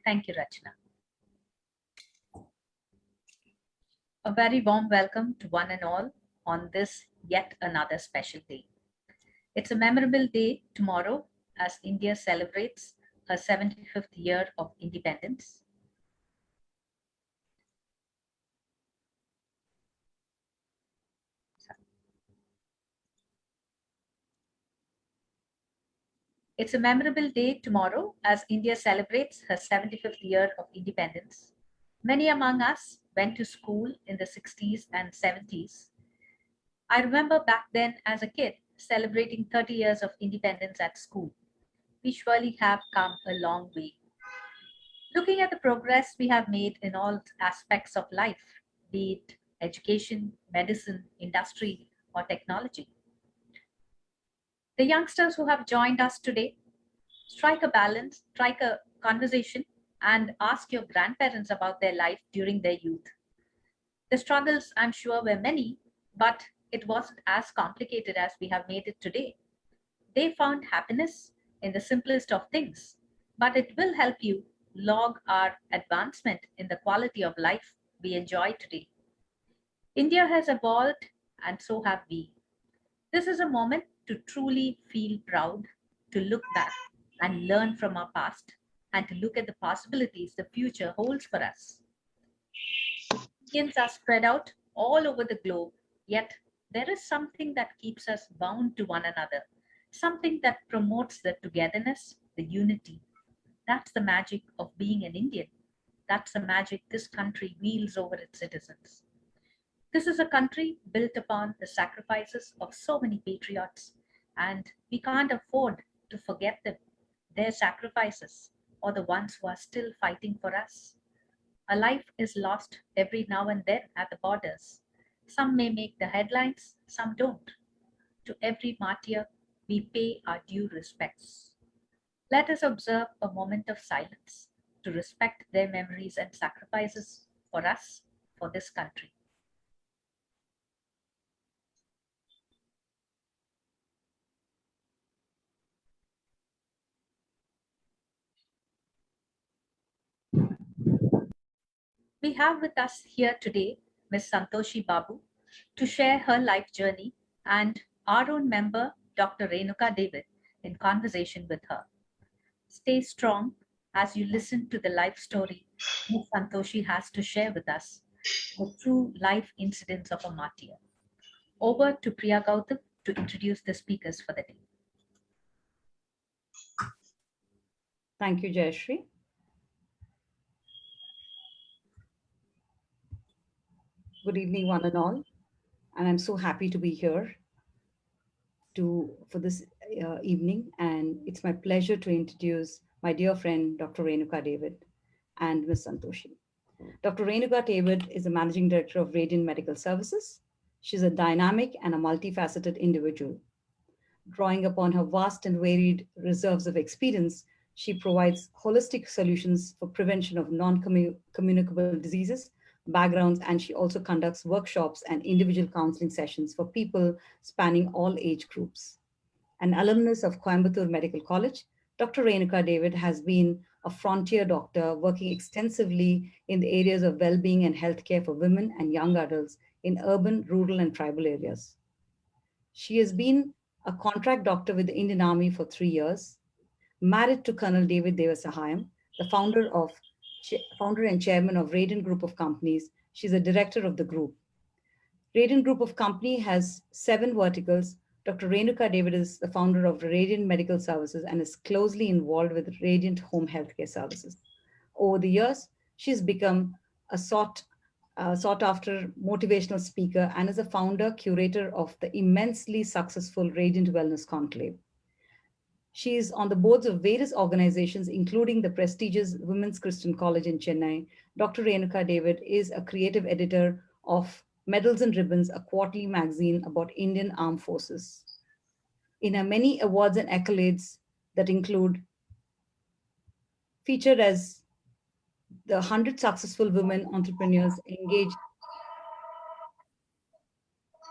Thank you, Rachna. A very warm welcome to one and all on this yet another special day. It's a memorable day tomorrow as India celebrates her 75th year of independence. It's a memorable day tomorrow as India celebrates her 75th year of independence. Many among us went to school in the 60s and 70s. I remember back then as a kid celebrating 30 years of independence at school. We surely have come a long way. Looking at the progress we have made in all aspects of life, be it education, medicine, industry, or technology. The youngsters who have joined us today, strike a balance, strike a conversation, and ask your grandparents about their life during their youth. The struggles, I'm sure, were many, but it wasn't as complicated as we have made it today. They found happiness in the simplest of things, but it will help you log our advancement in the quality of life we enjoy today. India has evolved, and so have we. This is a moment to truly feel proud, to look back and learn from our past, and to look at the possibilities the future holds for us. Indians are spread out all over the globe, yet there is something that keeps us bound to one another, something that promotes the togetherness, the unity. That's the magic of being an Indian. That's the magic this country wields over its citizens. This is a country built upon the sacrifices of so many patriots, and we can't afford to forget them, their sacrifices, or the ones who are still fighting for us. A life is lost every now and then at the borders. Some may make the headlines, some don't. To every martyr, we pay our due respects. Let us observe a moment of silence to respect their memories and sacrifices for us, for this country. We have with us here today Ms. Santhoshi Babu to share her life journey and our own member, Dr. Renuka David, in conversation with her. Stay strong as you listen to the life story Ms. Santhoshi has to share with us, the true life incidents of a martyr. Over to Priya Gautam to introduce the speakers for the day. Thank you, Jayashree. Good evening, one and all. And I'm so happy to be here for this evening. And it's my pleasure to introduce my dear friend, Dr. Renuka David and Ms. Santhoshi. Dr. Renuka David is the Managing Director of Radiant Medical Services. She's a dynamic and a multifaceted individual. Drawing upon her vast and varied reserves of experience, she provides holistic solutions for prevention of non-communicable diseases, backgrounds, and she also conducts workshops and individual counseling sessions for people spanning all age groups. An alumnus of Coimbatore Medical College, Dr. Renuka David has been a frontier doctor working extensively in the areas of well-being and healthcare for women and young adults in urban, rural, and tribal areas. She has been a contract doctor with the Indian Army for 3 years, married to Colonel David Devasahayam, the founder and chairman of Radiant Group of Companies. She's a director of the group. Radiant Group of Company has 7 verticals. Dr. Renuka David is the founder of Radiant Medical Services and is closely involved with Radiant Home Healthcare Services. Over the years, she's become a sought after motivational speaker and is a founder curator of the immensely successful Radiant Wellness Conclave. She is on the boards of various organizations, including the prestigious Women's Christian College in Chennai. Dr. Renuka David is a creative editor of Medals and Ribbons, a quarterly magazine about Indian Armed Forces. In her many awards and accolades that include featured as the 100 successful women entrepreneurs engaged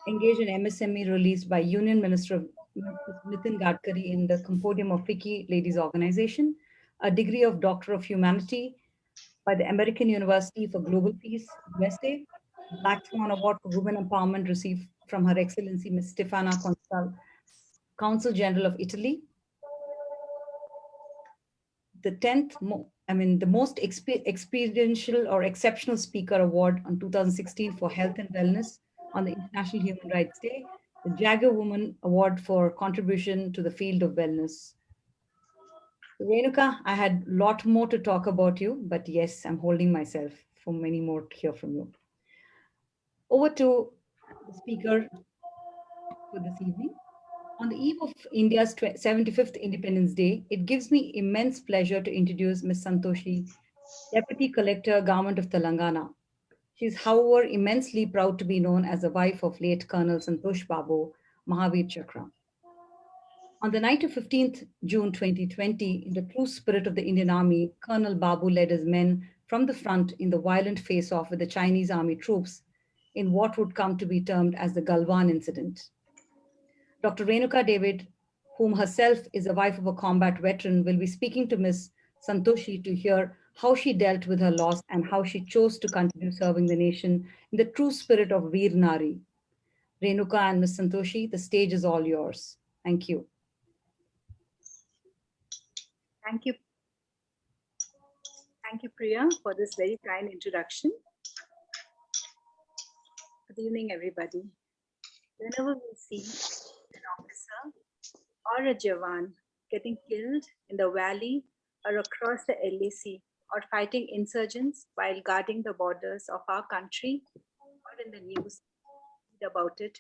in MSME released by Union Minister Nitin Gadkari in the Compodium of FICCI Ladies Organization, a degree of Doctor of Humanity by the American University for Global Peace, USA. Black Swan Award for Women Empowerment received from Her Excellency Ms. Stefana Consul General of Italy. The 10th, the most experiential or exceptional speaker award on 2016 for health and wellness on the International Human Rights Day, the Jagger Woman Award for contribution to the field of wellness. Renuka, I had a lot more to talk about you, but yes, I'm holding myself for many more to hear from you. Over to the speaker for this evening. On the eve of India's 75th Independence Day, it gives me immense pleasure to introduce Ms. Santhoshi, Deputy Collector, Government of Telangana. She is, however, immensely proud to be known as the wife of late Colonel Santhosh Babu, Mahavir Chakra. On the night of 15th June 2020, in the true spirit of the Indian Army, Colonel Babu led his men from the front in the violent face-off with the Chinese army troops in what would come to be termed as the Galwan incident. Dr. Renuka David, whom herself is a wife of a combat veteran, will be speaking to Ms. Santhoshi to hear how she dealt with her loss and how she chose to continue serving the nation in the true spirit of Veer Nari. Renuka and Ms. Santhoshi, the stage is all yours. Thank you. Thank you. Thank you, Priya, for this very kind introduction. Good evening, everybody. Whenever we see an officer or a Jawan getting killed in the valley or across the LAC or fighting insurgents while guarding the borders of our country or in the news about it,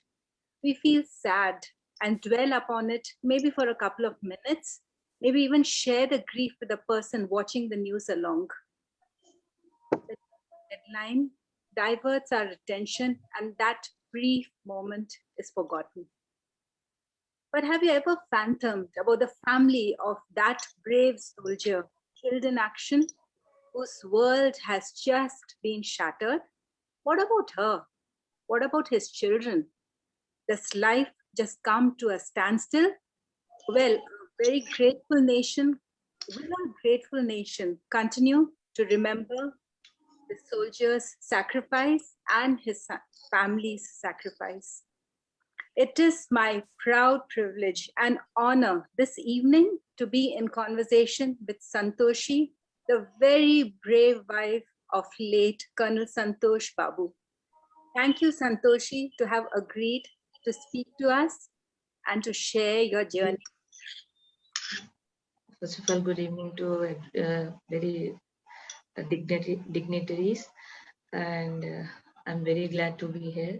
we feel sad and dwell upon it maybe for a couple of minutes, maybe even share the grief with the person watching the news along. The deadline diverts our attention and that brief moment is forgotten. But have you ever phantomed about the family of that brave soldier killed in action, whose world has just been shattered? What about her? What about his children? Does life just come to a standstill? Well, a very grateful nation, will our grateful nation continue to remember the soldier's sacrifice and his family's sacrifice? It is my proud privilege and honor this evening to be in conversation with Santhoshi, the very brave wife of late Colonel Santhosh Babu. Thank you, Santhoshi, to have agreed to speak to us and to share your journey. First of all, good evening to very dignitaries, and I'm very glad to be here.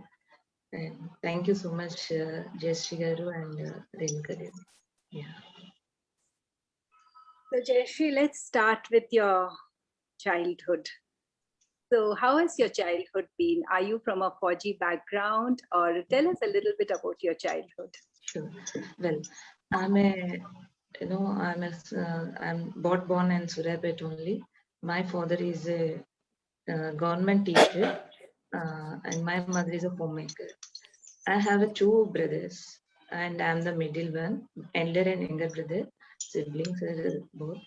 And thank you so much, Jayashree Garu and Renuka David. Yeah. So, Jayashree, let's start with your childhood. So, how has your childhood been? Are you from a Fauji background, or tell us a little bit about your childhood? Sure. Well, I'm born in Surabaya only. My father is a government teacher, and my mother is a homemaker. I have two brothers, and I'm the middle one, elder and younger brother. Siblings are both,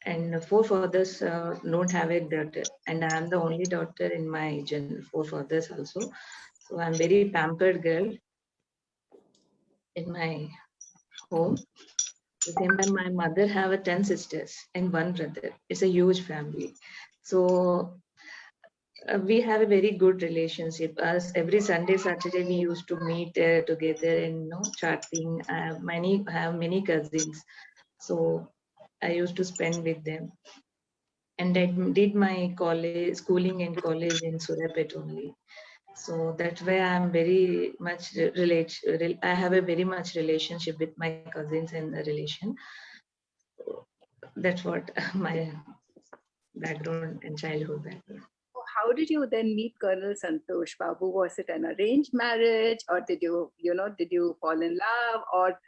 and four fathers don't have a daughter, and I'm the only daughter in my four fathers also. So I'm very pampered girl in my home. At the same time, my mother have 10 sisters and one brother. It's a huge family. So we have a very good relationship. As every Sunday, Saturday, we used to meet together and chatting. I have many cousins, so I used to spend with them. And I did my schooling and college in Surapet only. So that's why I'm very much I have a very much relationship with my cousins and the relation. That's what my background and childhood background. How did you then meet Colonel Santhosh Babu? Was it an arranged marriage, or did you fall in love, or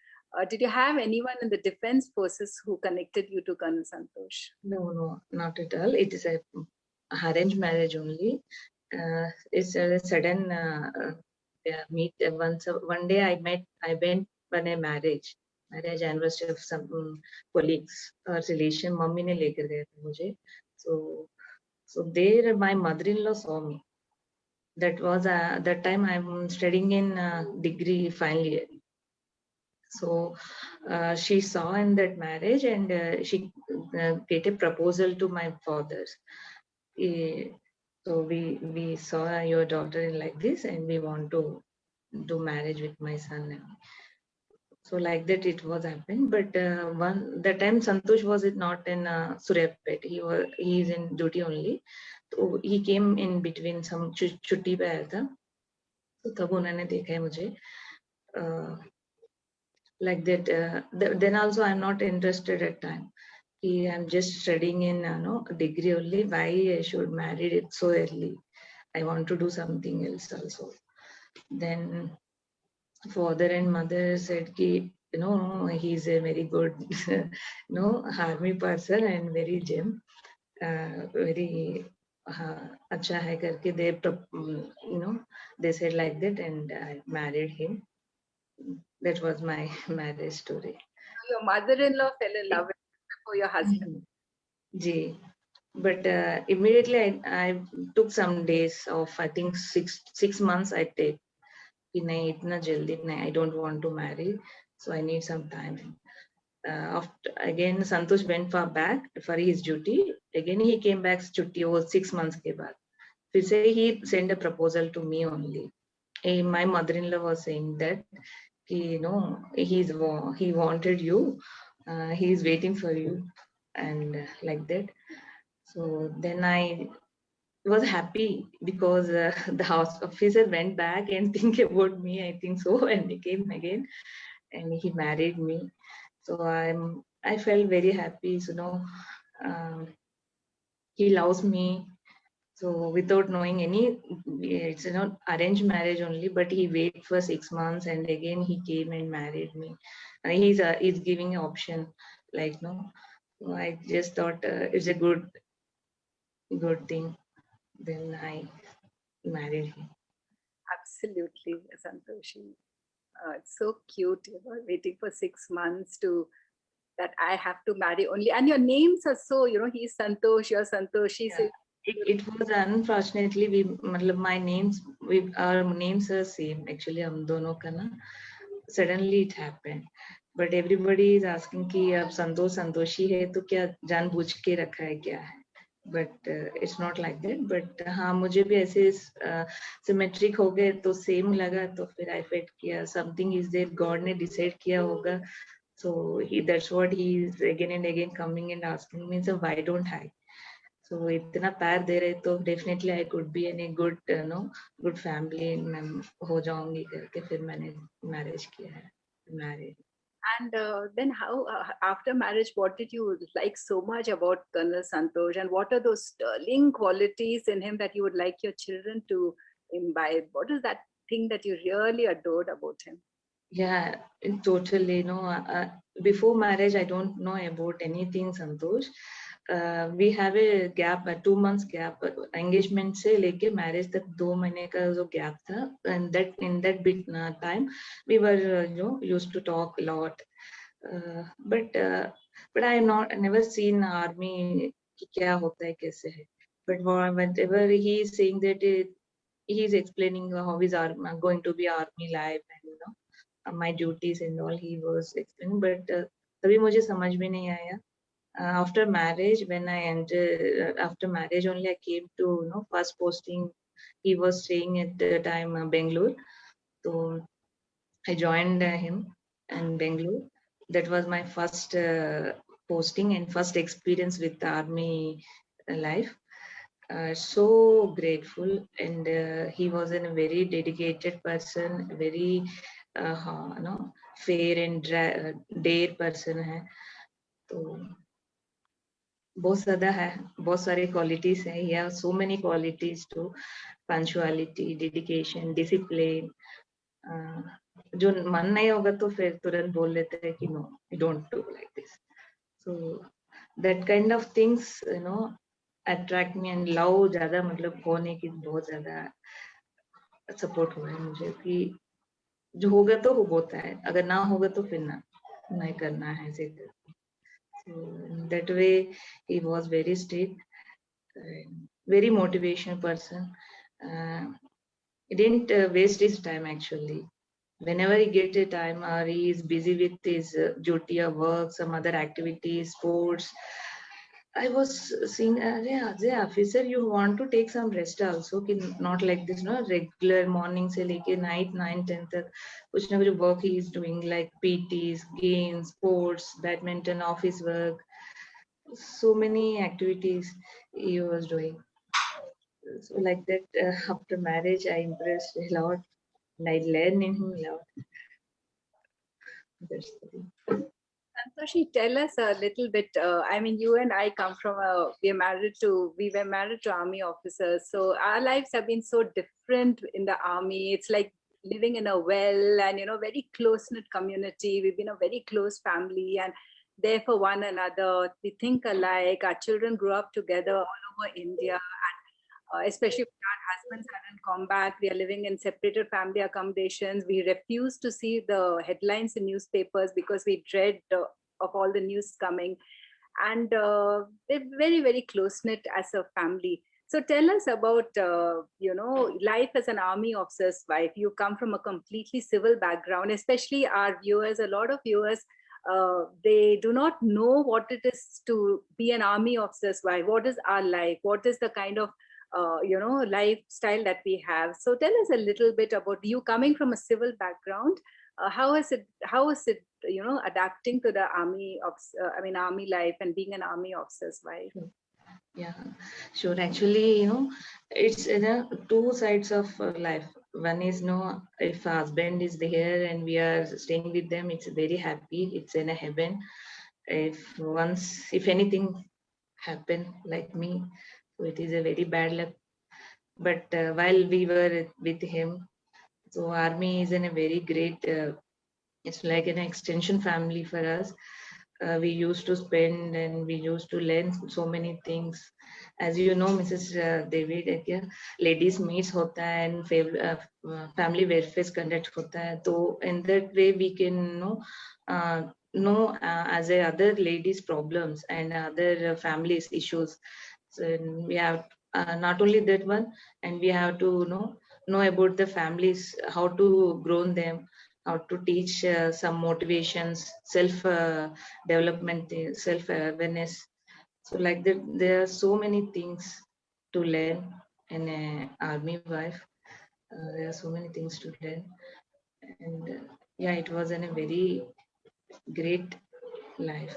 did you have anyone in the defense forces who connected you to Colonel Santhosh? No, not at all. It is a arranged marriage only. It's a sudden meet. One day I went for a marriage anniversary of some colleagues or relation. Mummy ने लेकर गए थे मुझे. So So there my mother-in-law saw me. That was that time I'm studying in degree final year. So she saw in that marriage, and she get a proposal to my fathers. So we saw your daughter in like this, and we want to do marriage with my son. So like that it was happened. But that time Santhosh was not in Suryapet. He is in duty only. So he came in between some छुट्टी पे आया था. तो तब उन्होंने देखा है मुझे. Like that. Then also I'm not interested at time. I'm just studying in degree only. Why I should marry it so early? I want to do something else also. Then father and mother said ki, he's a very good army person and very gem, very acha hai karke they said like that, and I married him. That was my marriage story. Your mother-in-law fell in love with you before your husband. Ji. But immediately I took some days off. I think six months I take. कि नहीं इतना जल्दी नहीं, I don't want to marry, so I need some time. After again Santhosh went back for his duty. Again he came back छुट्टी वो 6 months के बाद. फिर से he sent a proposal to me only. My mother-in-law was saying that he wanted you, he is waiting for you, and like that. So then I was happy because the house officer went back and think about me, I think so, and he came again and he married me. So I felt very happy. So he loves me. So without knowing any, it's not arranged marriage only, but he waited for 6 months and again he came and married me. He's giving an option, like no. So I just thought it's a good thing. Then I married him. Absolutely, Santhoshi. It's so cute, waiting for 6 months to that I have to marry only. And your names are so, he's Santhosh, you're Santhoshi. Yeah. It was unfortunately my names, our names are same actually. हम दोनों का ना suddenly it happened. But everybody is asking कि अब संतोषी है तो क्या जानबूझ के रखा है क्या है? But it's not like that. But हाँ मुझे भी ऐसे symmetric हो गए तो same लगा, तो फिर I felt किया something is there, God ने decide किया होगा. So that's what he is again and again coming and asking me. So why don't I? So इतना प्यार दे रहे तो definitely I could be in a good good family, मैं हो जाऊंगी करके फिर मैंने marriage किया है, married. And then how, after marriage, what did you like so much about Colonel Santhosh, and what are those sterling qualities in him that you would like your children to imbibe? What is that thing that you really adored about him? Yeah, totally. Before marriage, I don't know about anything, Santhosh. We have a gap, a 2 months gap, engagement से लेके marriage तक 2 महीने का जो gap था, and in that bit time we were used to talk a lot. But I never seen army कि क्या होता है कैसे है. But whenever he is saying that he is explaining how is going to be army life, and my duties and all he was explaining, but तभी मुझे समझ में नहीं आया. After marriage, when I entered, after marriage only I came to first posting. He was staying at the time Bangalore, so I joined him in Bangalore. That was my first posting and first experience with the army life. So grateful, and he was a very dedicated person, very fair and dare person है. तो बहुत सारे qualities है. He has so many qualities too: punctuality, dedication, discipline. जो मन नहीं होगा तो फिर तुरंत बोल लेते हैं कि no, you don't do like this. So that kind of things attract me, and love ज्यादा मतलब होने की बहुत ज्यादा support हुआ है मुझे कि जो होगा तो होता है, अगर ना होगा तो फिर नहीं करना है ऐसे. So that way he was very strict. Very motivational person. He didn't waste his time actually. Whenever he get a time or he is busy with his duty or work, some other activities, sports, I was seeing, as a officer, you want to take some rest also. Not like this, no regular morning से लेके night 9-10 तक कुछ ना कुछ work he is doing like PTs, games, sports, badminton, office work, so many activities he was doing. So like that, after marriage, I impressed a lot and I learned in him a lot. That's the thing. Santhoshi, tell us a little bit. I mean, you and I come from we were married to army officers. So our lives have been so different in the army. It's like living in a well and, very close knit community. We've been a very close family and there for one another. We think alike. Our children grew up together all over India. Especially when our husbands are in combat, we are living in separated family accommodations. We refuse to see the headlines in newspapers because we dread of all the news coming. And we're very, very close knit as a family. So tell us about, life as an army officer's wife. You come from a completely civil background, especially our viewers, a lot of viewers, they do not know what it is to be an army officer's wife. What is our life? What is the kind of lifestyle that we have? So tell us a little bit about you coming from a civil background. How is it adapting to the army life and being an army officer's wife? Yeah, sure. Actually, it's two sides of life. One is, if a husband is there and we are staying with them, it's very happy. It's in a heaven. If anything happen like me, so it is a very bad luck. But while we were with him, so army is in a very great. It's like an extension family for us. We used to spend and we used to learn so many things. As you know, Mrs. David, ladies meets hota hai and family welfare conduct hota hai. So in that way we can know as a other ladies problems and other families issues. So we have not only that one, and we have to know about the families, how to grow them, how to teach some motivations, self development, self awareness. So like that, there are so many things to learn in a army wife. There are so many things to learn, and yeah, it was in a very great life.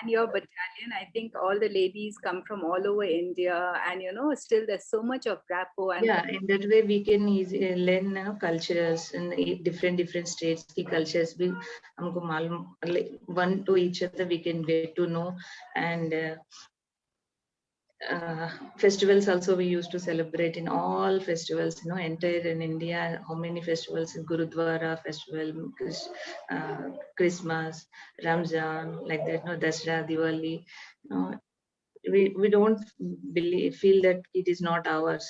And your battalion, I think all the ladies come from all over India, and still there's so much of rapport. And Yeah, in that way we can easily learn cultures in different states की cultures भी हमको मालूम, like one to each other we can get to know. And festivals also we used to celebrate in all festivals, entire in India, how many festivals in Gurudwara festival, Christmas, Ramzan, like that, Dasra, Diwali. We don't feel that it is not ours.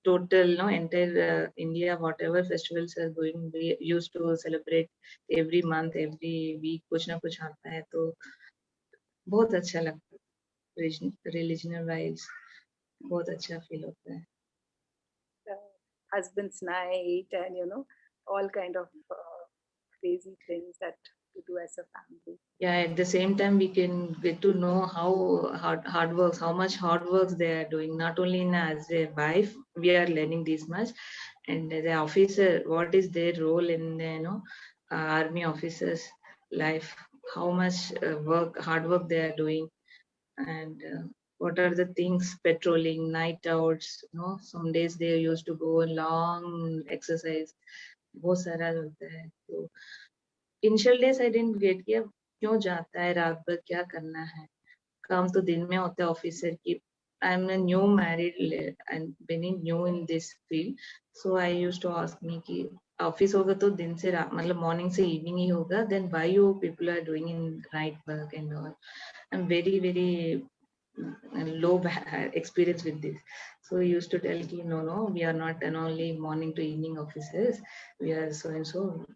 Total entire India, whatever festivals are going, we used to celebrate every month, every week कुछ ना कुछ आता है, तो बहुत अच्छा लगता है. Religional vibes बहुत अच्छा feel होता है. husband's night, and all kind of crazy things that we do as a family. Yeah, at the same time we can get to know how much hard works they are doing. Not only as a wife we are learning this much, and as an officer, what is their role in the army officers life, how much hard work they are doing, and what are the things, patrolling, night outs, some days they used to go on long exercise. बहुत सारा होता है. तो initial days I didn't get कि अब क्यों जाता है रात भर, क्या करना है. काम तो दिन में होता है ऑफिसर की. I am new married and very new in this field, so I used to ask me कि ऑफिस होगा तो दिन से रात, मतलब मॉर्निंग से इवनिंग ही होगा, then why you people are doing in night work and all. I am very low experience with this. So he used to tell ki, no, we are not an only morning to evening officers, we are so and so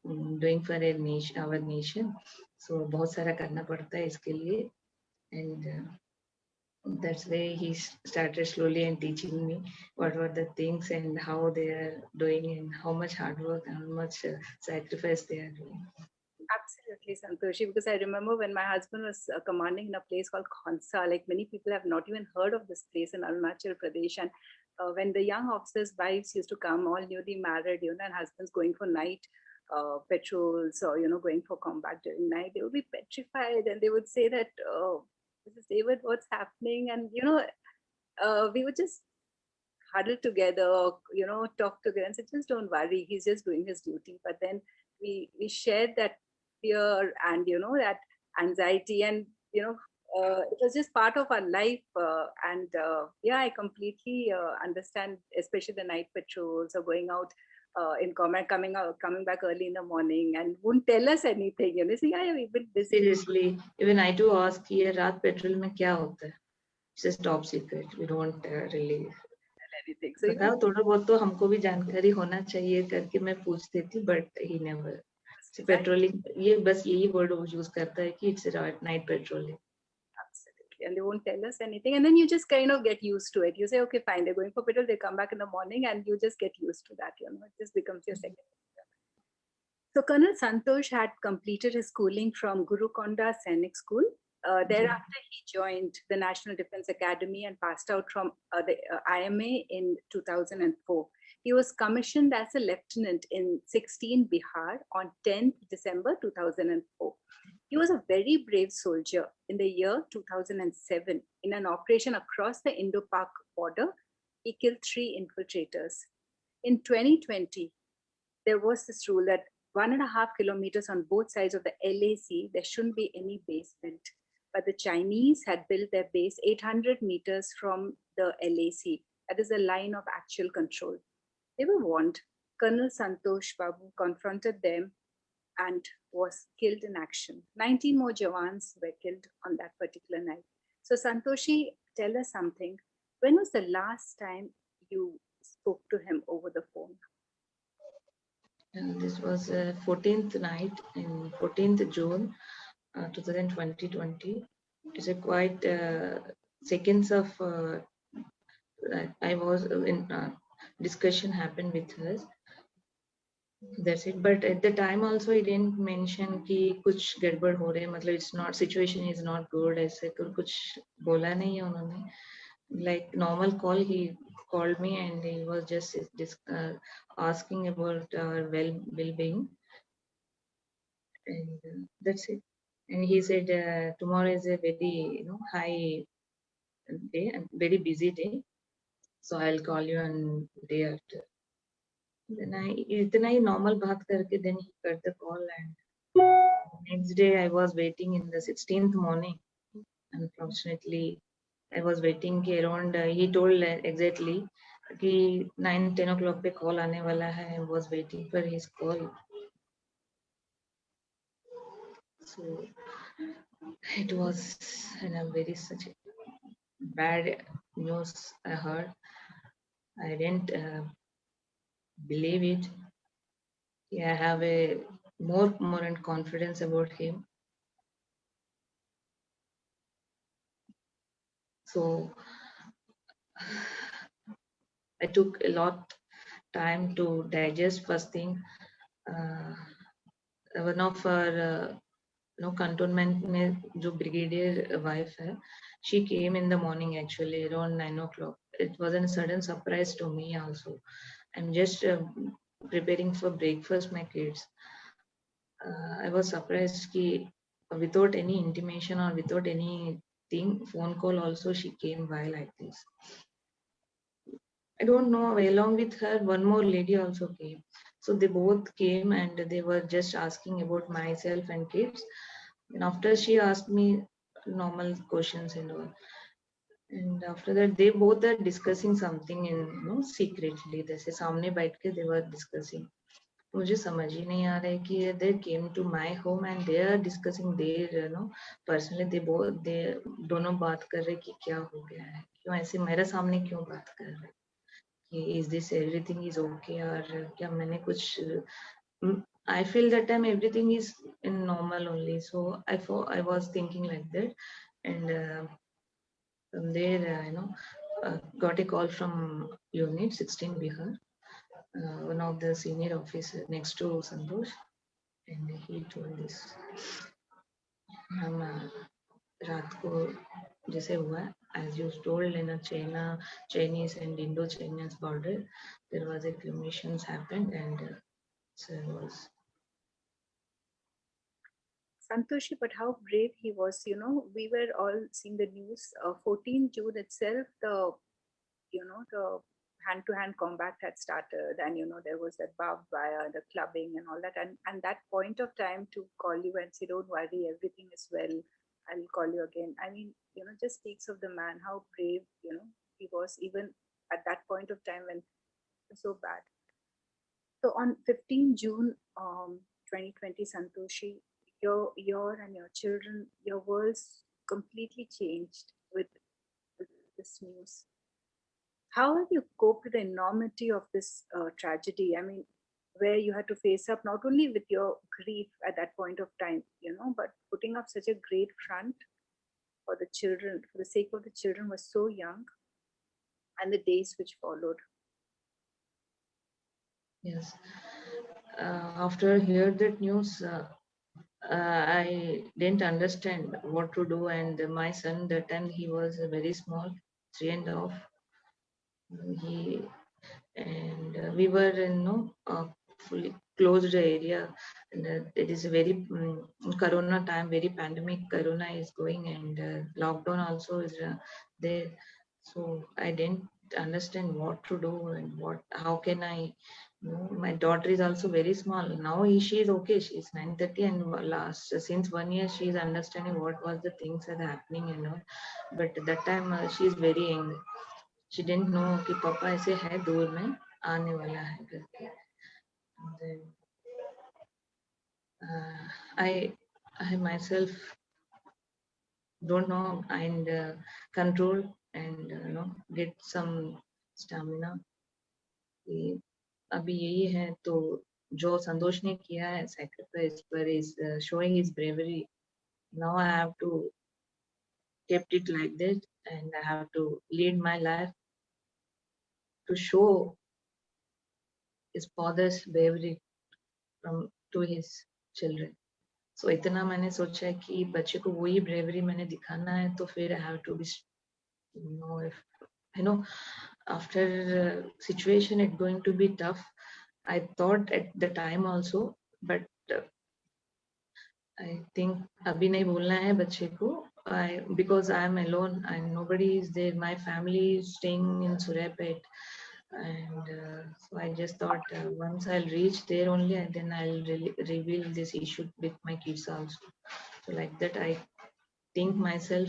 doing for a nation, our nation. So बहुत सारा करना पड़ता है इसके लिए. And That's why he started slowly and teaching me what were the things and how they are doing and how much hard work and how much sacrifice they are doing. Absolutely, Santhoshi, because I remember when my husband was commanding in a place called Khonsa, like many people have not even heard of this place in Arunachal Pradesh. And when the young officers' wives used to come, all newly married, and husbands going for night patrols or, going for combat during night, they would be petrified and they would say that, Mrs. David, what's happening? And, we would just huddle together, talk together and say, just don't worry, he's just doing his duty. But then we shared that fear and that anxiety, and it was just part of our life. And yeah, I completely understand, especially the night patrols or going out in combat, coming back early in the morning and wouldn't tell us anything. Say, yeah, we've been busy. Seriously, even I too ask ये रात petrol में क्या होता है? It's just top secret. We don't really Anything. So even बताओ, थोड़ा बहुत तो हमको भी जानकारी होना चाहिए करके मैं पूछती थी, but he never. पेट्रोलिंग ये बस यही वर्ड यूज करता है कि it's night patrolling. Absolutely. And they won't tell us anything. And then you just kind of get used to it. You say, okay, fine, they're going for patrol, they come back in the morning, and you just get used to that. It just becomes your second. So Colonel Santhosh had completed his schooling from Guru Konda Sainik School. Thereafter, he joined the National Defense Academy and passed out from the IMA in 2004. He was commissioned as a lieutenant in 16 Bihar on 10th December 2004. He was a very brave soldier in the year 2007. In an operation across the Indo-Pak border, he killed 3 infiltrators. In 2020, there was this rule that 1.5 kilometers on both sides of the LAC, there shouldn't be any base built. But the Chinese had built their base 800 meters from the LAC. That is a line of actual control. They were warned. Colonel Santhosh Babu confronted them and was killed in action. 19 more Jawans were killed on that particular night. So Santhoshi, tell us something. When was the last time you spoke to him over the phone? And this was 14th night in 14th June 2020. It's a quite seconds of I was in discussion happened with us. That's it. But at the time also he didn't mention कि कुछ गड़बड़ हो रहे, मतलब it's not, situation is not good, ऐसे कुछ बोला नहीं है उन्होंने. Like normal call, he called me and he was just asking about our well-being, and that's it. And he said tomorrow is a very high day and very busy day, so I'll call you on day after. Then इतना ही normal बात करके then he cut the call, and next day I was waiting in the 16th morning. Unfortunately, I was waiting कि around he told exactly कि 9-10 o'clock पे call आने वाला है. I was waiting for his call. So it was, and I'm very such a bad news I heard. I didn't believe it. Yeah, I have a more and confidence about him. So I took a lot time to digest first thing. One of our cantonment में जो brigadier wife है, she came in the morning actually around 9 o'clock. It was a sudden surprise to me also. I'm just preparing for breakfast my kids. I was surprised कि without any intimation or without anything, phone call also she came by like this. I don't know, along with her, one more lady also came. So they both came and they were just asking about myself and kids. And after she asked me normal questions and all. And after that, they both are discussing something in secretly. जैसे सामने बैठ के they were discussing. मुझे समझ ही नहीं आ रहा है कि they came to my home and they are discussing their personally they दोनों बात कर रहे कि क्या हो गया है, क्यों ऐसे मेरे सामने क्यों बात कर रहे कि is this everything is okay और क्या मैंने कुछ I feel that time everything is in normal only, so I was thinking like that. And From there, got a call from Unit 16 Bihar, one of the senior officer next to Santhosh, and he told this, हम रात को जैसे हुआ, as you told, in a Chinese and Indo-Chinese border, there was a few missions happened, and so was. Santhoshi, but how brave he was. We were all seeing the news. 14 June itself, the hand-to-hand combat had started, and there was that barbed wire, the clubbing, and all that. And that point of time to call you and say, "Don't worry, everything is well. I'll call you again." I mean, just speaks of the man, how brave he was, even at that point of time when it was so bad. So on 15 June 2020, Santhoshi, your and your children, your worlds completely changed with this news. How have you coped with the enormity of this tragedy? I mean, where you had to face up not only with your grief at that point of time, but putting up such a great front for the children, for the sake of the children, was so young, and the days which followed. Yes. After hear that news, I didn't understand what to do, and my son that time he was very small, 3.5. He and we were in fully closed area, and it is a very corona time, very pandemic corona is going, and lockdown also is there. So I didn't understand what to do and how can I, my daughter is also very small now. She is okay, she's 9:30, and last since 1 year she is understanding what was the things that are happening and all. But that time she is very young, she didn't know कि पापा ऐसे है दूर में आने वाला है करके. And then, I myself don't know and control and get some stamina. कि अभी यही है तो जो संतोष ने किया है sacrifice पर is showing his bravery. Now I have to kept it like that, and I have to lead my life to show his father's bravery from to his children. So इतना मैंने सोचा है कि बच्चे को वही bravery मैंने दिखाना है, तो फिर I have to be, if after situation it going to be tough. I thought at the time also, but I think अभी नहीं बोलना है बच्चे को, because I am alone and nobody is there. My family is staying in Surapet, and so I just thought once I'll reach there only, and then I'll reveal this issue with my kids also. So like that I think myself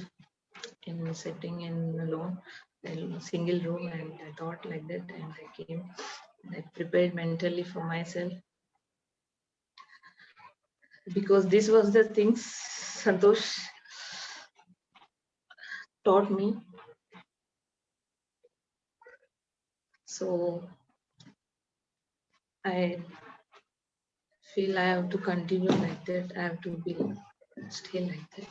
in sitting in alone in a single room, and I thought like that, and I came and I prepared mentally for myself, because this was the things Santhosh taught me. So I feel I have to continue like that. I have to be still like that.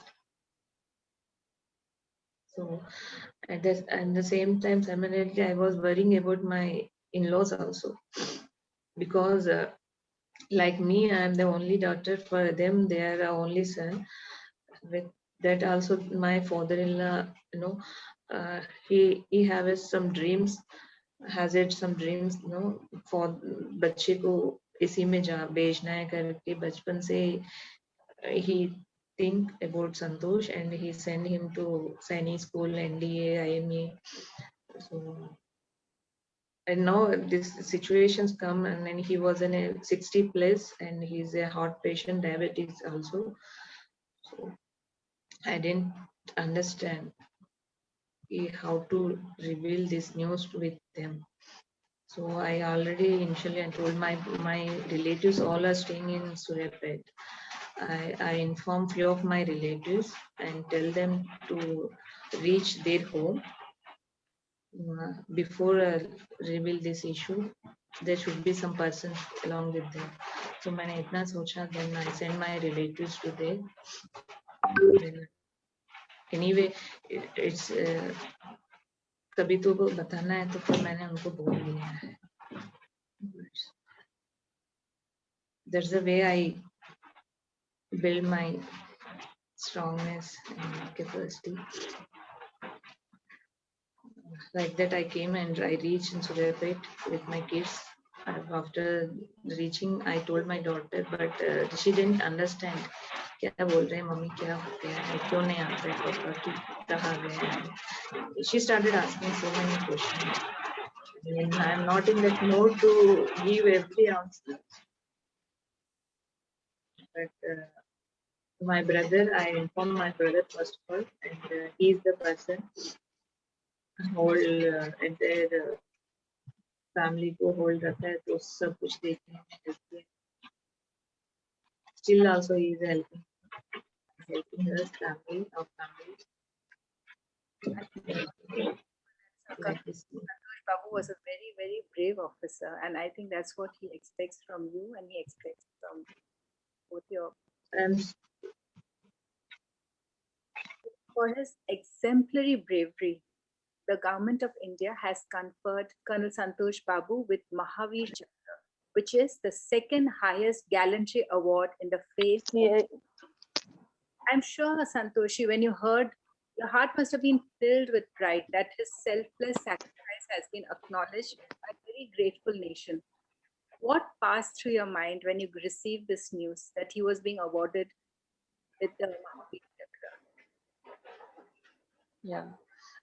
So at the same time, simultaneously, I was worrying about my in-laws also, because like me, I am the only daughter. For them, they are the only son. With that also, my father-in-law, he has some dreams, has it some dreams, for बच्चे को इसी में जा भेजना है करके बचपन से he think about Santhosh, and he send him to Saini school, NDA, IMA. So and now this situations come, and then he was in a 60 plus, and he's a heart patient, diabetes also. So I didn't understand how to reveal this news with them. So I already initially I told my relatives all are staying in Suryapet. I inform few of my relatives and tell them to reach their home before reveal this issue. There should be some person along with them. So मैंने इतना सोचा, then I send my relatives to there. Then anyway, it's कभी तो वो बताना है तो फिर मैंने उनको बोल दिया है. That's the way I build my strongness and capacity. Like that, I came and I reached in Suryapet with my kids. After reaching, I told my daughter, but she didn't understand. क्या बोल रहे हैं mummy, क्या हो गया है, क्यों नहीं आ रहे पापा, तू कहाँ गए हैं? She started asking so many questions. And I'm not in that mood to give every answer. But my brother, I informed my brother first of all, and he's the person whole entire family को hold रखता है, तो सब कुछ देखने में help. Still also he is helping us, family, our family. Like this. Santhosh Babu was a very, very brave officer, and I think that's what he expects from you, and he expects from both your. For his exemplary bravery, the government of India has conferred Colonel Santhosh Babu with Mahavir Chakra, which is the second highest gallantry award in the face. I'm sure, Santhoshi, when you heard, your heart must have been filled with pride that his selfless sacrifice has been acknowledged by a very grateful nation. What passed through your mind when you received this news that he was being awarded with the Mahavir Chakra? Yeah,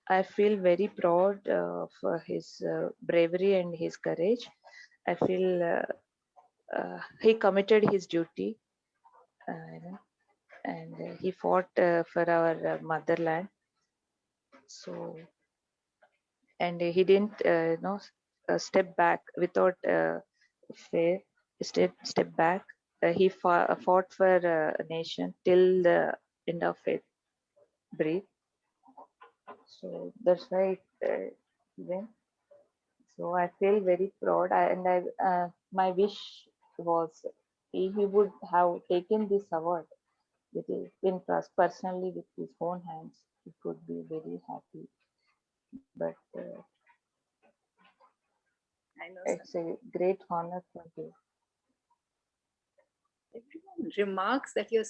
I feel very proud of his bravery and his courage. I feel he committed his duty, and he fought for our motherland. So, and he didn't, step back without fear. Step back. He fought for a nation till the end of it. Breathe. So that's why even. So I feel very proud, and my wish was he would have taken this award with in personally with his own hands. He could be very happy, but I know it's a great honor for him. everyone remarks that you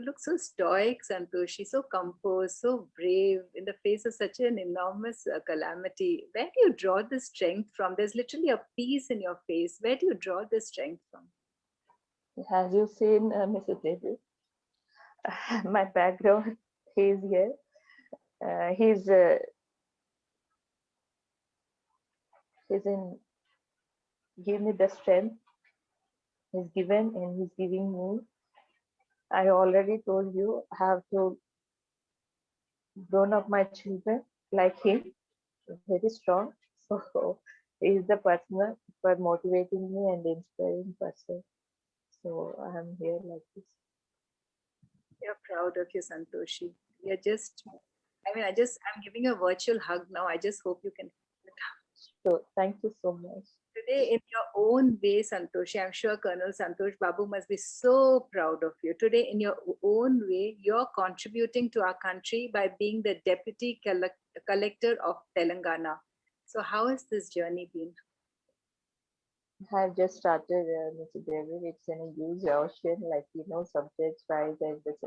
look so stoic, Santhoshi, so composed, so brave in the face of such an enormous calamity. Where do you draw this strength from? There's literally a peace in your face. Where do you draw this strength from? Have you seen Mr. David? My background, he's here. He's in give me the strength. He's given and he's giving me. I already told you I have to grown up my children like him, very strong. So he is the person for motivating me and inspiring person. So I am here like this. You're proud of you, Santhoshi. You're I'm giving you a virtual hug now. I just hope you can. So thank you so much. Today, in your own way, Santhoshi, I'm sure Colonel Santhosh Babu must be so proud of you. Today, in your own way, you're contributing to our country by being the Deputy Collector of Telangana. So, how has this journey been? I have just started, Mr. David. It's in a huge ocean, like subjects wise, and this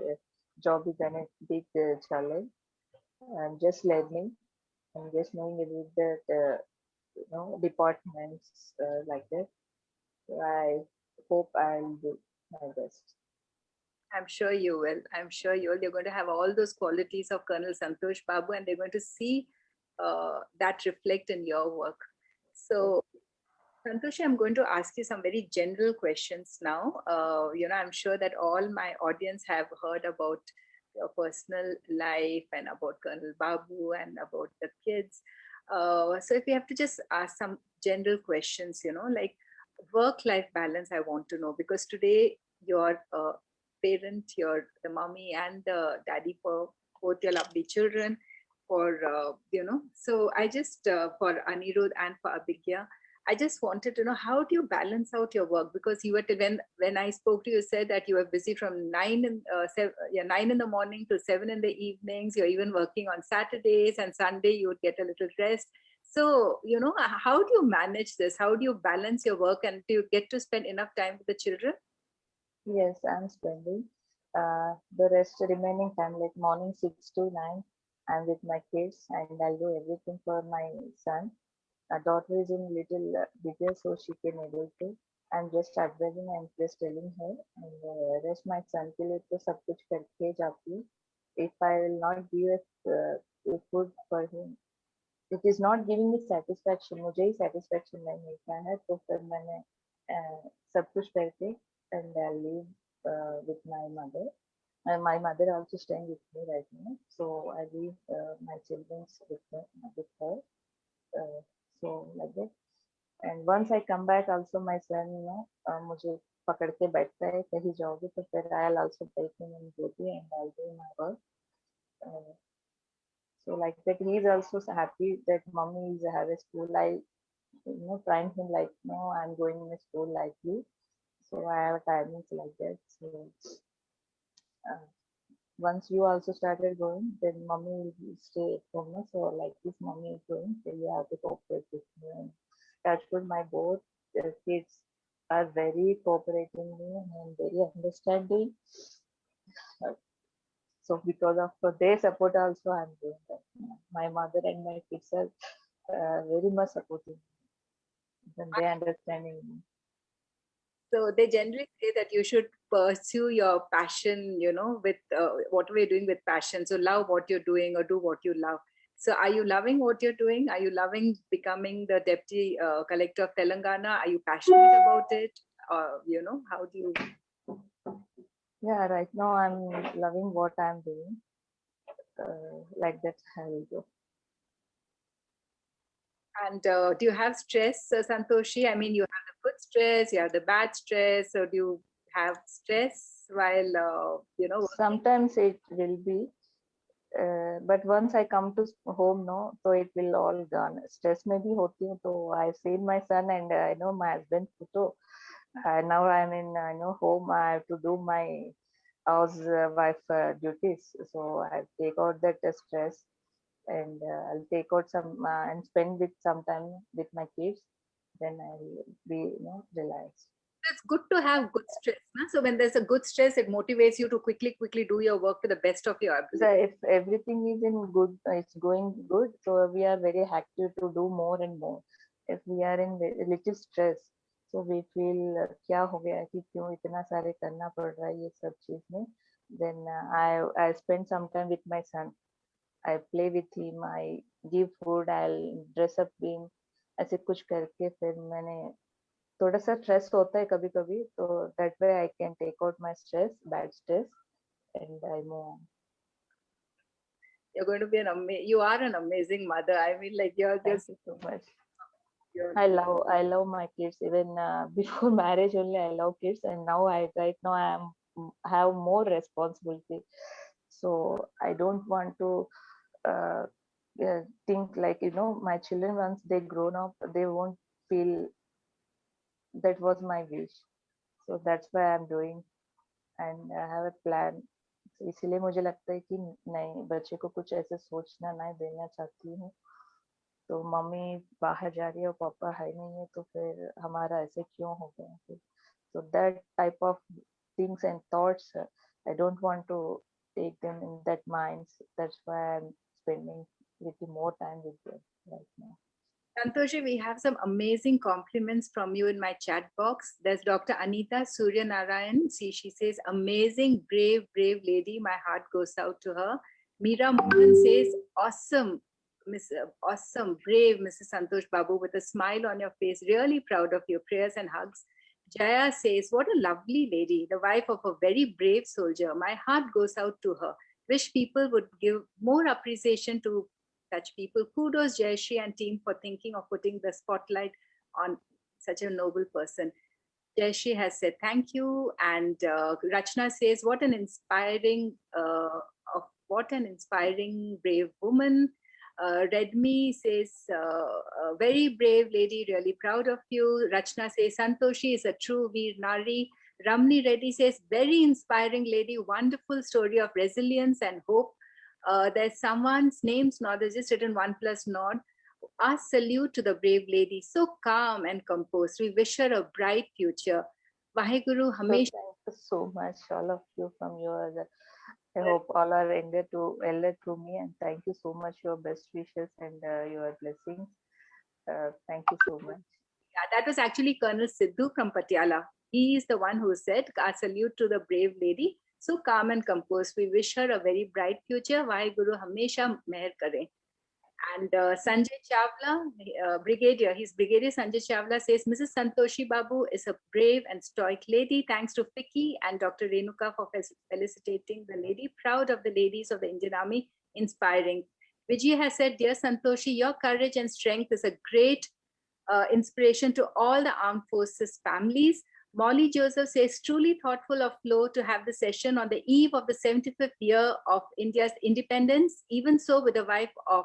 job is a big challenge. I'm just learning. I'm just knowing about that, departments like that. So I hope I'll do my best. I'm sure you will. I'm sure you will. You're going to have all those qualities of Colonel Santhosh Babu, and they're going to see that reflect in your work. So, Santhoshi, I'm going to ask you some very general questions now. I'm sure that all my audience have heard about your personal life and about Colonel Babu and about the kids. So if you have to just ask some general questions, like work-life balance, I want to know, because today you're a parent, you're the mommy and the daddy for both your lovely children, so I just, for Anirudh and for Abhigya, I just wanted to know, how do you balance out your work? Because you were when I spoke to you, said that you were busy from 9 in the morning to 7 in the evenings. You're even working on Saturdays, and Sunday you would get a little rest. So, how do you manage this? How do you balance your work, and do you get to spend enough time with the children? Yes, I'm spending the rest remaining time, like morning 6 to 9. I'm with my kids and I'll do everything for my son. Daughter is in little bigger, so she can able to. I'm just advising, I'm just telling her, and rest my son के लिए तो सब कुछ करके जाती हूँ. If I will not give food for him, it is not giving me satisfaction. मुझे ही satisfaction नहीं मिलता है, तो फिर मैंने सब कुछ करके and I live with my mother. My mother also staying with me right now, so I leave my children with her. So like that. And once I come back, also my son, मुझे पकड़ के बैठता है, कहीं जाओगे तो फिर I'll also take him in duty and I'll do my work. So like that, he's also so happy that mommy is have a school. I trying him like, no, I'm going in a school like you. So I have timings like that. So uh, once you also started going, then mommy will stay at home. So like this, mommy is going, so you have to cooperate with me. And touch with my both kids are very cooperating me and very understanding. So because of their support also, I'm doing that. My mother and my kids are very much supporting me, and they understanding me. So they generally say that you should pursue your passion, with whatever you're doing with passion. So love what you're doing or do what you love. So are you loving what you're doing? Are you loving becoming the deputy collector of Telangana? Are you passionate about it? How do you? Yeah, right now I'm loving what I'm doing. Like that, I will do. And do you have stress, Santhoshi? I mean, you have the good stress, you have the bad stress. So do you have stress while, working? Sometimes it will be, but once I come to home, no, so it will all gone. Stress में भी होती हूँ, तो I've seen my son and I know my husband photo. Now I'm in, home. I have to do my housewife duties, so I take out that stress and I'll take out some and spend with some time with my kids. Then I'll be, relaxed. It's good to have good stress. Na? So when there's a good stress, it motivates you to quickly do your work to the best of your ability. So if everything is in good, it's going good. So we are very active to do more and more. If we are in a little stress, so we feel क्या हो गया है कि क्यों इतना सारे करना पड़ रहा है ये सब चीज में. Then I spend some time with my son. I play with him. I give food. I'll dress up him. ऐसे कुछ करके फिर मैंने थोड़ा सा स्ट्रेस होता है कभी कभी, तो that way I can take out my stress, bad stress, and I move on. You're going to be you are an amazing mother. I mean, like you're Thank just. you so much. I love my kids. Even before marriage only, I love kids, and now right now have more responsibility. So I don't want to uh, think like my children once they grown up, they won't feel that was my wish. So that's why I'm doing, and I have a plan. So इसीलिए मुझे लगता है कि नहीं, बच्चे को कुछ ऐसे सोचना नहीं देना चाहती हूँ. तो मम्मी बाहर जा रही है और पापा है नहीं है, तो फिर हमारा ऐसे क्यों हो गया फिर. So that type of things and thoughts, I don't want to take them in that minds. That's why I'm spending little more time with them right now. Santhoshi, we have some amazing compliments from you in my chat box. There's Dr. Anita Surya Narayan. See, she says, amazing, brave lady. My heart goes out to her. Meera Mohan says, awesome, awesome, brave Mrs. Santhosh Babu, with a smile on your face. Really proud of you. Prayers and hugs. Jaya says, what a lovely lady, the wife of a very brave soldier. My heart goes out to her. Wish people would give more appreciation to such people. Kudos, Jayashree and team, for thinking of putting the spotlight on such a noble person. Jayashree has said thank you, and Rachna says, what an inspiring brave woman. Redmi says, very brave lady, really proud of you. Rachna says, Santhoshi is a true Veer Nari. Ramni Reddy says, very inspiring lady, wonderful story of resilience and hope. There's someone's name's not, there's just written 1+ nod. Our salute to the brave lady, so calm and composed. We wish her a bright future. Vaheguru So Hamesh. thank you so much, all of you from your. I hope all are elder to me, and thank you so much your best wishes and your blessings. Thank you so much. Yeah, that was actually Colonel Sidhu from Patiala. He is the one who said, "Our salute to the brave lady, so calm and composed. We wish her a very bright future. Vaheguru Hamesha meher kare." And Sanjay Chawla, Brigadier, his Brigadier Sanjay Chawla says, Mrs. Santhoshi Babu is a brave and stoic lady. Thanks to Fiki and Dr. Renuka for felicitating the lady. Proud of the ladies of the Indian Army, inspiring. Vijay has said, Dear Santhoshi, your courage and strength is a great inspiration to all the armed forces families. Molly Joseph says, truly thoughtful of Flo to have the session on the eve of the 75th year of India's independence, even so with the wife of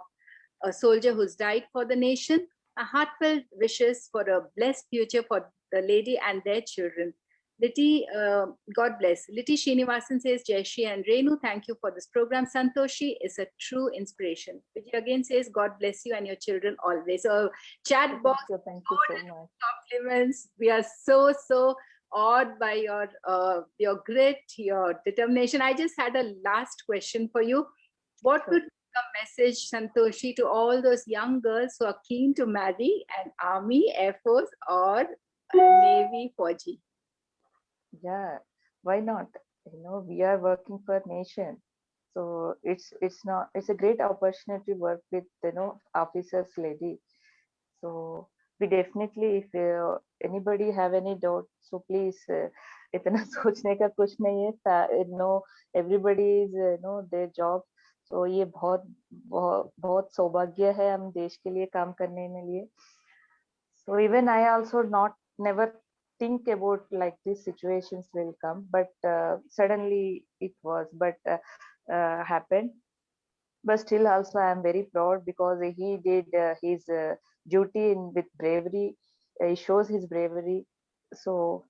a soldier who's died for the nation. A heartfelt wishes for a blessed future for the lady and their children. Liti, God bless. Liti Srinivasan says, Jayashri and Renu, thank you for this program. Santhoshi is a true inspiration. Vijay again says, God bless you and your children always. So, chat box, Thank you so much. compliments. We are so awed by your grit, your determination. I just had a last question for you. What would a message, Santhoshi, to all those young girls who are keen to marry an army, air force, or a navy Fauji? Yeah, why not? We are working for nation, so it's a great opportunity to work with officers lady. So we definitely, if anybody have any doubt, so please इतना सोचने का कुछ नहीं है. Everybody is their job. So ये बहुत सौभाग्य है हम देश के लिए काम करने में लिए. So even I also never think about like these situations will come, but suddenly it was happened. But still also I am very proud because he did his duty with bravery. He shows his bravery. So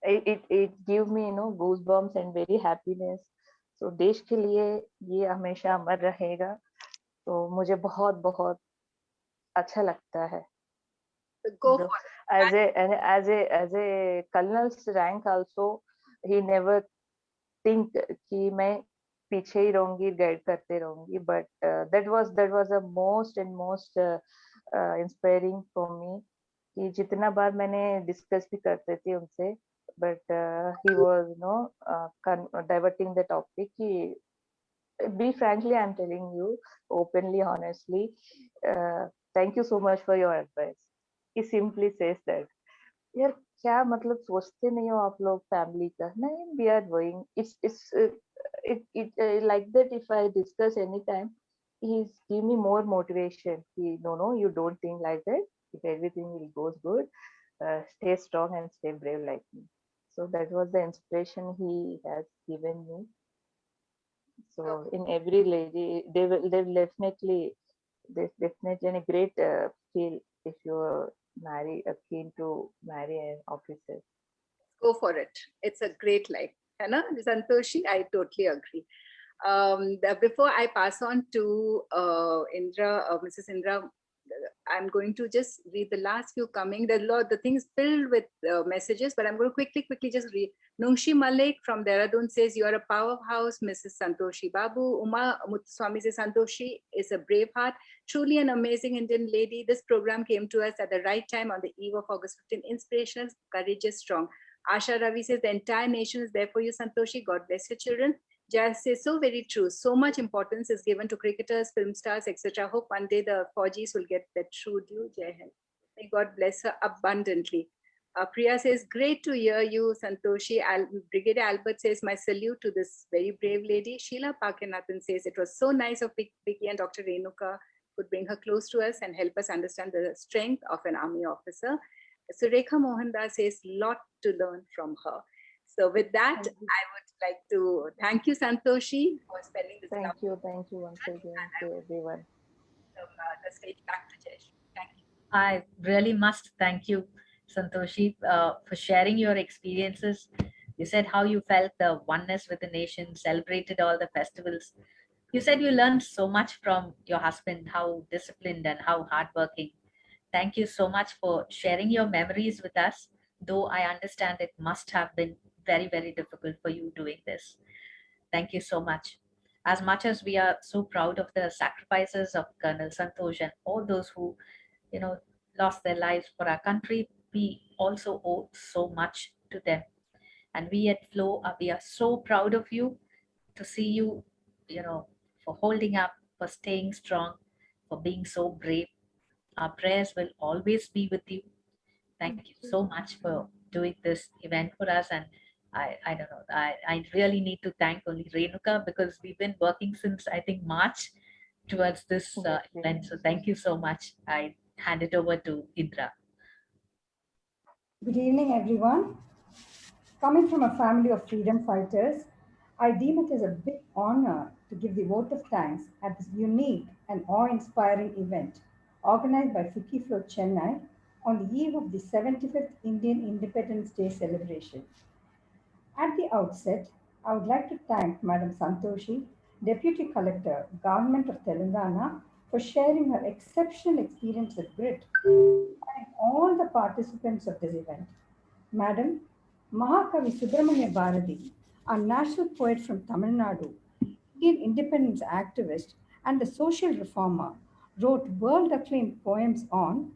it give me goosebumps and very happiness. So देश के लिए ये हमेशा अमर रहेगा. तो मुझे बहुत बहुत अच्छा लगता है. Go for it. As a colonel's rank also, he never think कि मैं पीछे ही रहूंगी, गाइड करते रहूंगी. But that was a most inspiring for me. कि जितना बार मैंने डिस्कस भी करते थे उनसे, but he was diverting the topic. कि be frankly, I'm telling you openly, honestly, thank you so much for your advice. He simply says that, यार क्या मतलब सोचते नहीं हो आप लोग फैमिली का? नहीं, we are going. It like that. If I discuss anytime, he's give me more motivation. No, you don't think like that. If everything will goes good, stay strong and stay brave like me. So that was the inspiration he has given me. So in every lady, they'll definitely in a great feel if you keen to marry an officer. Go for it. It's a great life. Hannah, Santhoshi, I totally agree. Before I pass on to Indra, Mrs. Indra, I'm going to just read the last few coming. The things filled with messages, but I'm going to quickly just read. Nungshi Malik from Dehradun says, you are a powerhouse, Mrs. Santhoshi Babu. Uma Muthuswamy says, Santhoshi is a brave heart, truly an amazing Indian lady. This program came to us at the right time on the eve of August 15. Inspirational, courageous, strong. Asha Ravi says, the entire nation is there for you, Santhoshi. God bless your children. Jai says, so very true. So much importance is given to cricketers, film stars, etc. Hope one day the Fauji's will get that true due. Jai Hind. May God bless her abundantly. Priya says, great to hear you, Santhoshi. Brigadier Albert says, my salute to this very brave lady. Sheila Pakinathan says, it was so nice of Vicky and Dr. Renuka could bring her close to us and help us understand the strength of an army officer. Surekha Mohandas says, lot to learn from her. So with that, I would like to thank you, Santhoshi, for spending this Thank lovely you once again to everyone. the stage back to Jayesh. Thank you. I really must thank you, Santhoshi, for sharing your experiences. You said how you felt the oneness with the nation, celebrated all the festivals. You said you learned so much from your husband, how disciplined and how hardworking. Thank you so much for sharing your memories with us, though I understand it must have been very, very difficult for you doing this. Thank you so much. As much as we are so proud of the sacrifices of Colonel Santhosh and all those who, you know, lost their lives for our country, we also owe so much to them. And we at Flow, we are so proud of you to see you, for holding up, for staying strong, for being so brave. Our prayers will always be with you. Thank you so much for doing this event for us. And I don't know, I really need to thank only Renuka because we've been working since I think March towards this event. So thank you so much. I hand it over to Indra. Good evening, everyone. Coming from a family of freedom fighters, I deem it as a big honor to give the vote of thanks at this unique and awe-inspiring event organized by Fiki Flow Chennai on the eve of the 75th Indian Independence Day celebration. At the outset, I would like to thank Madam Santhoshi, Deputy Collector, Government of Telangana, for sharing her exceptional experience with grit and all the participants of this event. Madam, Mahakavi Subramanya Bharati, a national poet from Tamil Nadu, Indian independence activist, and a social reformer, wrote world acclaimed poems on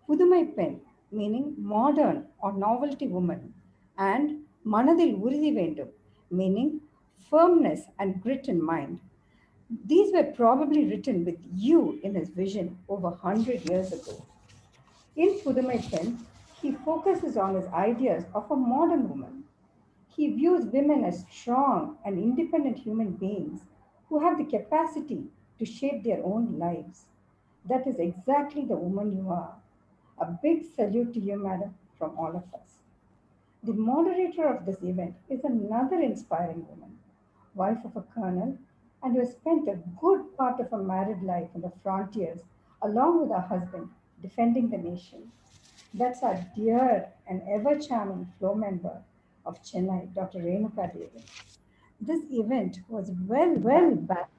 Pudumai Pen, meaning modern or novelty woman, and Manadil Uridi Vendum, meaning firmness and grit in mind. These were probably written with you in his vision over 100 years ago. In Pudumai Pen, he focuses on his ideas of a modern woman. He views women as strong and independent human beings who have the capacity to shape their own lives. That is exactly the woman you are. A big salute to you, madam, from all of us. The moderator of this event is another inspiring woman, wife of a colonel, and who has spent a good part of her married life on the frontiers along with her husband defending the nation. That's our dear and ever charming flow member of Chennai, Dr. Renuka David. This event was well backed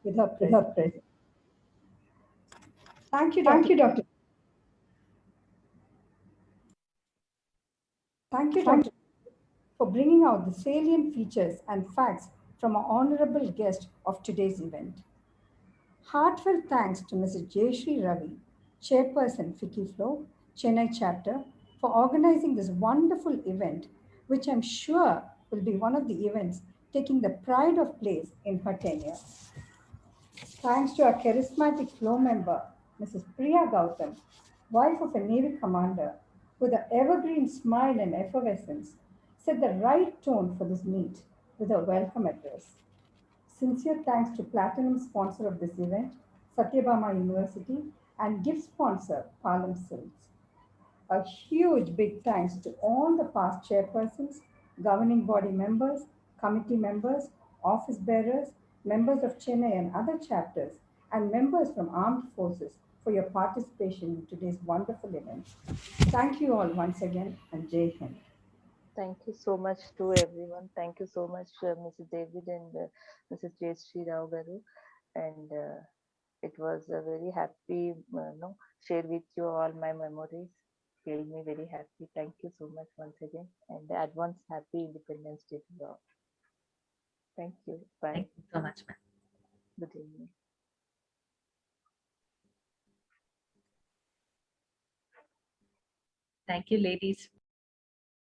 with her presence. Thank you, Thank Dr. you, Dr. Thank you, Dr. for bringing out the salient features and facts from our honorable guest of today's event. Heartfelt thanks to Mrs. Jayashree Ravi, Chairperson Fiki Flow, Chennai chapter, for organizing this wonderful event, which I'm sure will be one of the events taking the pride of place in her tenure. Thanks to our charismatic flow member, Mrs. Priya Gautam, wife of a Navy commander, with her evergreen smile and effervescence, set the right tone for this meet with her welcome address. Sincere thanks to platinum sponsor of this event, Satyabama University, and gift sponsor, Palam Silks. A huge big thanks to all the past chairpersons, governing body members, committee members, office bearers, members of Chennai and other chapters, and members from armed forces for your participation in today's wonderful event. Thank you all once again, and Jai Hind. Thank you so much to everyone. Thank you so much, Mrs. David and Mrs. Jayashree Rao Garu. And it was a very happy, share with you all my memories. Feel me very happy. Thank you so much once again. And advance happy Independence Day to you all. Thank you. Bye. Thank you so much, ma'am. Good evening. Thank you, ladies.